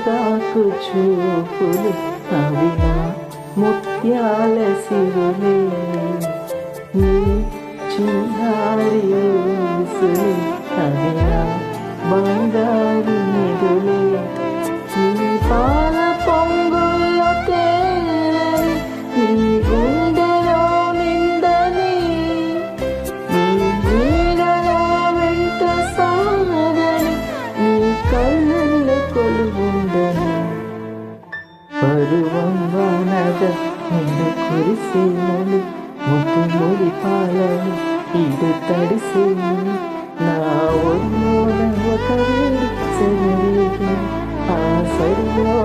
తాకు చూపులు అవి నా ముత్యాల సిరులే నీ చిన్నారి ఊసులు అవి నా బంగారు నిధులే నీ పాల పొంగుల్లో తేలని నీ గుండెలో నిందని నీ నీడలో వెంట సాగని నీ కళ్ళల్లో కొలువుందని పరువం వానగ నిన్ను కురిసేనని ముద్దు ముడి పాలని ఇడు తడిసేని నా ఒళ్ళోన ఒక వేడి సరిగా ఆ సరిలో